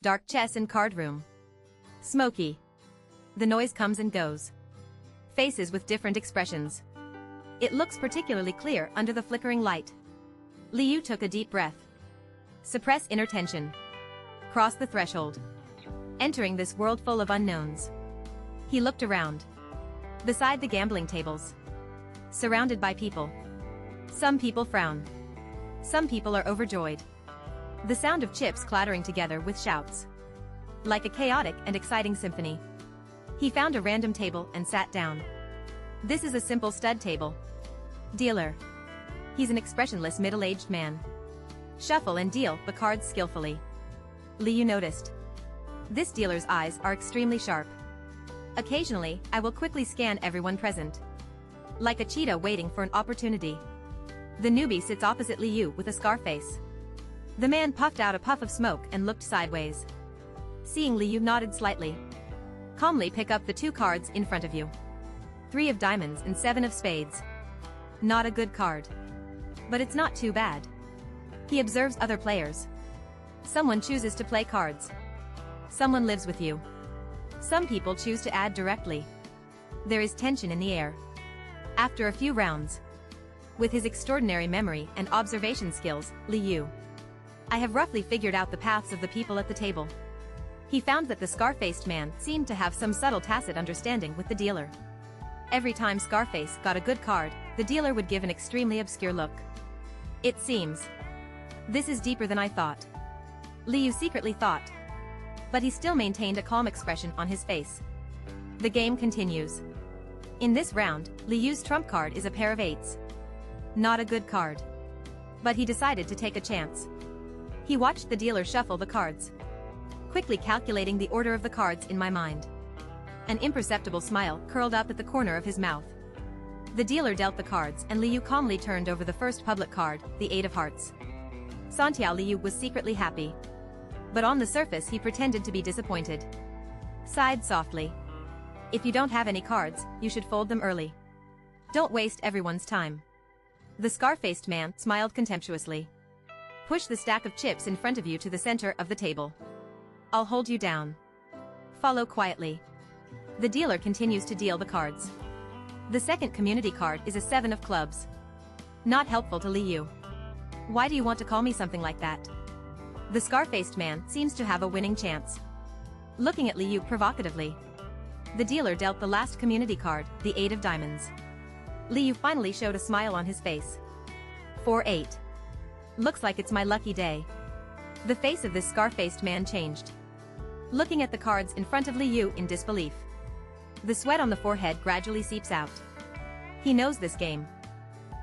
Dark chess and card room. Smoky. The noise comes and goes. Faces with different expressions. It looks particularly clear under the flickering light. Liu took a deep breath. Suppress inner tension. Cross the threshold. Entering this world full of unknowns. He looked around. Beside the gambling tables. Surrounded by people. Some people frown. Some people are overjoyed. The sound of chips clattering together with shouts. Like a chaotic and exciting symphony. He found a random table and sat down. This is a simple stud table. Dealer. He's an expressionless middle-aged man. Shuffle and deal the cards skillfully. Liu noticed. This dealer's eyes are extremely sharp. Occasionally, I will quickly scan everyone present. Like a cheetah waiting for an opportunity. The newbie sits opposite Liu with a scar face. The man puffed out a puff of smoke and looked sideways. Seeing Liu nodded slightly. Calmly pick up the 2 cards in front of you. 3 of diamonds and 7 of spades. Not a good card. But it's not too bad. He observes other players. Someone chooses to play cards. Someone lives with you. Some people choose to add directly. There is tension in the air. After a few rounds. With his extraordinary memory and observation skills, Liu. I have roughly figured out the paths of the people at the table. He found that the scar-faced man seemed to have some subtle tacit understanding with the dealer. Every time Scarface got a good card, the dealer would give an extremely obscure look. It seems. This is deeper than I thought. Liu secretly thought. But he still maintained a calm expression on his face. The game continues. In this round, Liu's trump card is a pair of 8s. Not a good card. But he decided to take a chance. He watched the dealer shuffle the cards. Quickly calculating the order of the cards in my mind. An imperceptible smile curled up at the corner of his mouth. The dealer dealt the cards and Liu calmly turned over the first public card, the 8 of hearts. Santiao Liu was secretly happy. But on the surface he pretended to be disappointed. Sighed softly. If you don't have any cards, you should fold them early. Don't waste everyone's time. The scar-faced man smiled contemptuously. Push the stack of chips in front of you to the center of the table. I'll hold you down. Follow quietly. The dealer continues to deal the cards. The second community card is a 7 of clubs. Not helpful to Liu. Why do you want to call me something like that? The scar-faced man seems to have a winning chance. Looking at Liu provocatively. The dealer dealt the last community card, the 8 of diamonds. Liu finally showed a smile on his face. 4-8. Looks like it's my lucky day. The face of this scar-faced man changed. Looking at the cards in front of Liu in disbelief. The sweat on the forehead gradually seeps out. He knows this game.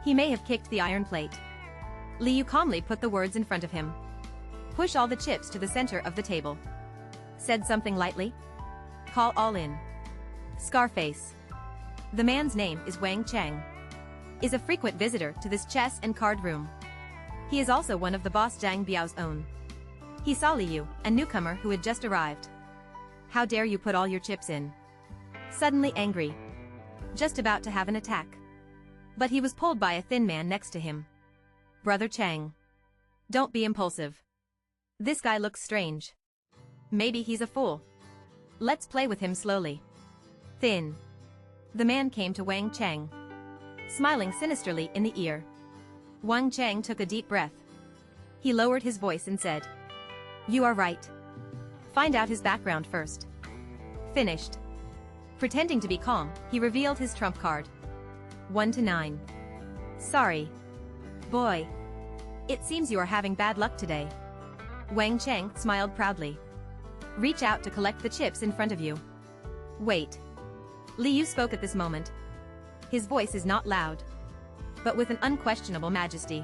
He may have kicked the iron plate. Liu calmly put the words in front of him. Push all the chips to the center of the table. Said something lightly. Call all in. Scarface. The man's name is Wang Cheng. Is a frequent visitor to this chess and card room. He is also one of the boss Zhang Biao's own. He saw Liu, a newcomer who had just arrived. How dare you put all your chips in? Suddenly angry. Just about to have an attack. But he was pulled by a thin man next to him. Brother Chang. Don't be impulsive. This guy looks strange. Maybe he's a fool. Let's play with him slowly. Thin. The man came to Wang Cheng. Smiling sinisterly in the ear. Wang Cheng took a deep breath. He lowered his voice and said. You are right. Find out his background first. Finished. Pretending to be calm, he revealed his trump card. 1 to 9. Sorry. Boy. It seems you are having bad luck today. Wang Cheng smiled proudly. Reach out to collect the chips in front of you. Wait. Liu spoke at this moment. His voice is not loud. But with an unquestionable majesty.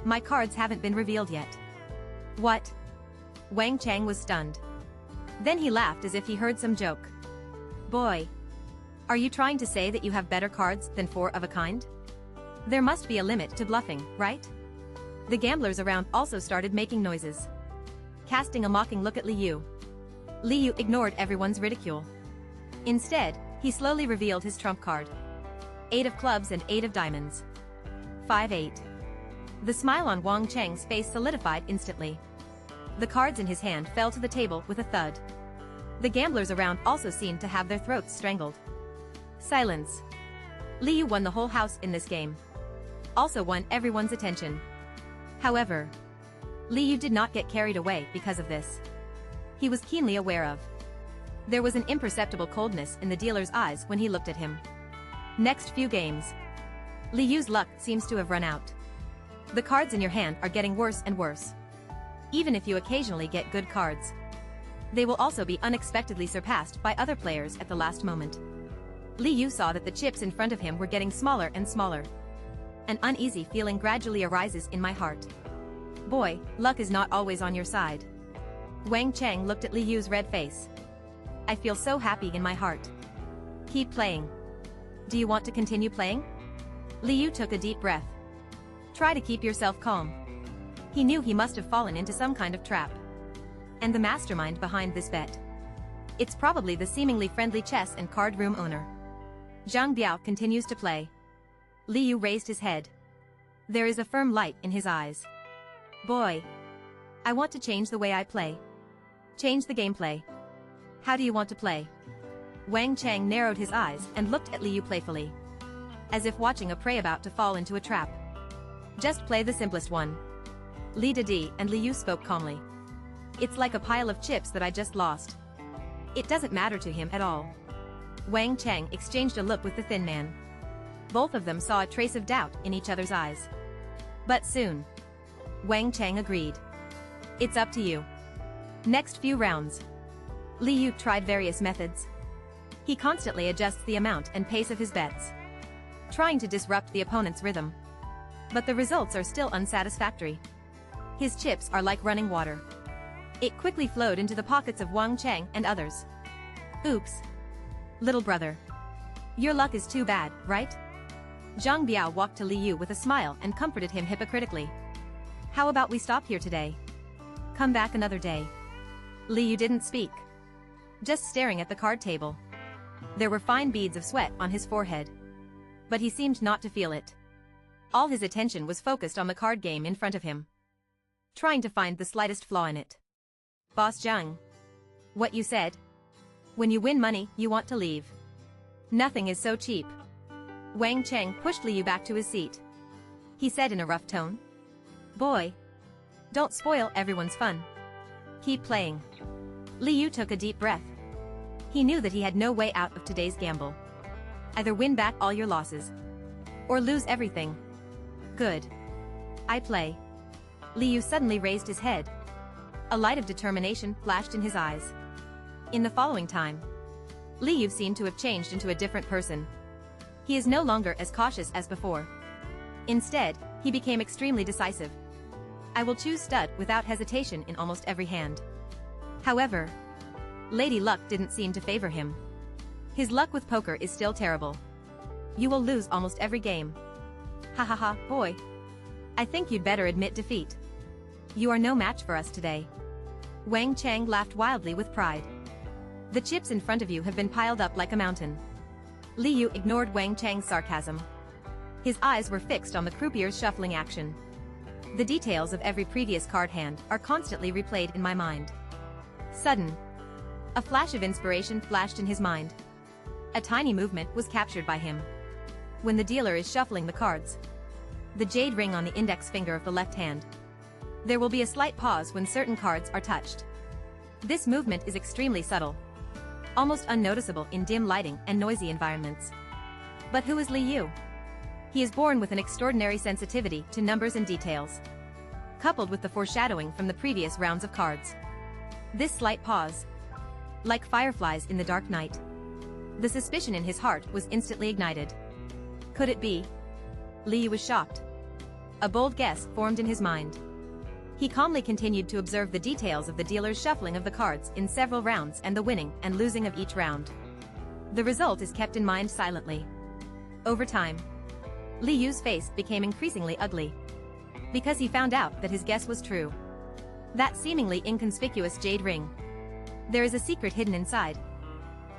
My cards haven't been revealed yet. What? Wang Cheng was stunned. Then he laughed as if he heard some joke. Boy. Are you trying to say that you have better cards than 4 of a kind? There must be a limit to bluffing, right? The gamblers around also started making noises. Casting a mocking look at Liu. Liu ignored everyone's ridicule. Instead, he slowly revealed his trump card. 8 of clubs and 8 of diamonds. 5-8. The smile on Wang Cheng's face solidified instantly. The cards in his hand fell to the table with a thud. The gamblers around also seemed to have their throats strangled. Silence. Liu won the whole house in this game. Also won everyone's attention. However, Liu did not get carried away because of this. He was keenly aware of. There was an imperceptible coldness in the dealer's eyes when he looked at him. Next few games. Liu's luck seems to have run out. The cards in your hand are getting worse and worse. Even if you occasionally get good cards, they will also be unexpectedly surpassed by other players at the last moment. Liu saw that the chips in front of him were getting smaller and smaller. An uneasy feeling gradually arises in my heart. Boy, luck is not always on your side. Wang Cheng looked at Liu's red face. I feel so happy in my heart. Keep playing. Do you want to continue playing? Liu took a deep breath. Try to keep yourself calm. He knew he must have fallen into some kind of trap. And the mastermind behind this bet. It's probably the seemingly friendly chess and card room owner. Zhang Biao continues to play. Liu raised his head. There is a firm light in his eyes. Boy. I want to change the way I play. Change the gameplay. How do you want to play? Wang Cheng narrowed his eyes and looked at Liu playfully. As if watching a prey about to fall into a trap. Just play the simplest one. Li Dede and Liu spoke calmly. It's like a pile of chips that I just lost. It doesn't matter to him at all. Wang Cheng exchanged a look with the thin man. Both of them saw a trace of doubt in each other's eyes. But soon, Wang Cheng agreed. It's up to you. Next few rounds. Liu tried various methods. He constantly adjusts the amount and pace of his bets, trying to disrupt the opponent's rhythm. But the results are still unsatisfactory. His chips are like running water. It quickly flowed into the pockets of Wang Cheng and others. Oops. Little brother. Your luck is too bad, right? Zhang Biao walked to Liu with a smile and comforted him hypocritically. How about we stop here today? Come back another day. Liu didn't speak. Just staring at the card table. There were fine beads of sweat on his forehead. But he seemed not to feel it. All his attention was focused on the card game in front of him, trying to find the slightest flaw in it. Boss Zhang. What you said? When you win money, you want to leave. Nothing is so cheap. Wang Cheng pushed Liu back to his seat. He said in a rough tone. Boy. Don't spoil everyone's fun. Keep playing. Liu took a deep breath. He knew that he had no way out of today's gamble. Either win back all your losses, or lose everything. Good. I play. Liu suddenly raised his head. A light of determination flashed in his eyes. In the following time, Liu seemed to have changed into a different person. He is no longer as cautious as before. Instead, he became extremely decisive. I will choose stud without hesitation in almost every hand. However, Lady Luck didn't seem to favor him. His luck with poker is still terrible. You will lose almost every game. Ha ha ha, boy. I think you'd better admit defeat. You are no match for us today. Wang Cheng laughed wildly with pride. The chips in front of you have been piled up like a mountain. Liu ignored Wang Cheng's sarcasm. His eyes were fixed on the croupier's shuffling action. The details of every previous card hand are constantly replayed in my mind. Sudden. A flash of inspiration flashed in his mind. A tiny movement was captured by him. When the dealer is shuffling the cards, the jade ring on the index finger of the left hand, there will be a slight pause when certain cards are touched. This movement is extremely subtle, almost unnoticeable in dim lighting and noisy environments. But who is Liu? He is born with an extraordinary sensitivity to numbers and details, coupled with the foreshadowing from the previous rounds of cards. This slight pause, like fireflies in the dark night. The suspicion in his heart was instantly ignited. Could it be? Liu was shocked. A bold guess formed in his mind. He calmly continued to observe the details of the dealer's shuffling of the cards in several rounds and the winning and losing of each round. The result is kept in mind silently. Over time, Liu's face became increasingly ugly, because he found out that his guess was true. That seemingly inconspicuous jade ring. There is a secret hidden inside.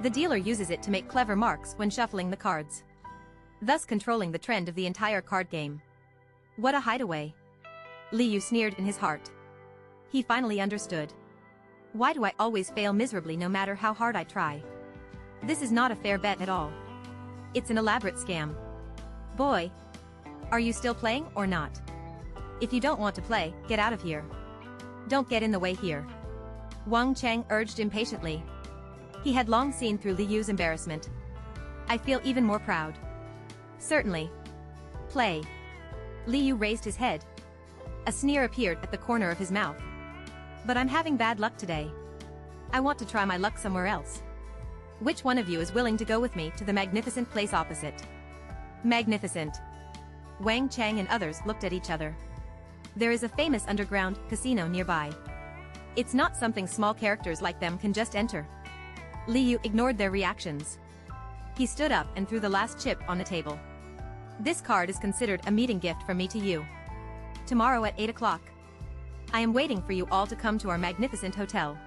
The dealer uses it to make clever marks when shuffling the cards, thus controlling the trend of the entire card game. What a hideaway. Liu sneered in his heart. He finally understood. Why do I always fail miserably no matter how hard I try? This is not a fair bet at all. It's an elaborate scam. Boy, are you still playing or not? If you don't want to play, get out of here. Don't get in the way here. Wang Cheng urged impatiently. He had long seen through Li Yu's embarrassment. I feel even more proud. Certainly. Play. Li Yu raised his head. A sneer appeared at the corner of his mouth. But I'm having bad luck today. I want to try my luck somewhere else. Which one of you is willing to go with me to the magnificent place opposite? Magnificent. Wang Cheng and others looked at each other. There is a famous underground casino nearby. It's not something small characters like them can just enter. Li Yu ignored their reactions. He stood up and threw the last chip on the table. This card is considered a meeting gift from me to you. Tomorrow at 8 o'clock. I am waiting for you all to come to our magnificent hotel.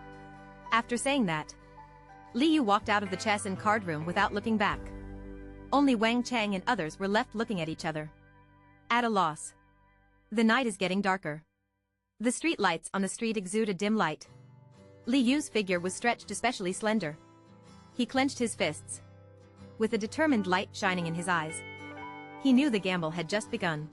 After saying that, Li Yu walked out of the chess and card room without looking back. Only Wang Cheng and others were left looking at each other. At a loss. The night is getting darker. The street lights on the street exude a dim light. Li Yu's figure was stretched especially slender. He clenched his fists. With a determined light shining in his eyes. He knew the gamble had just begun.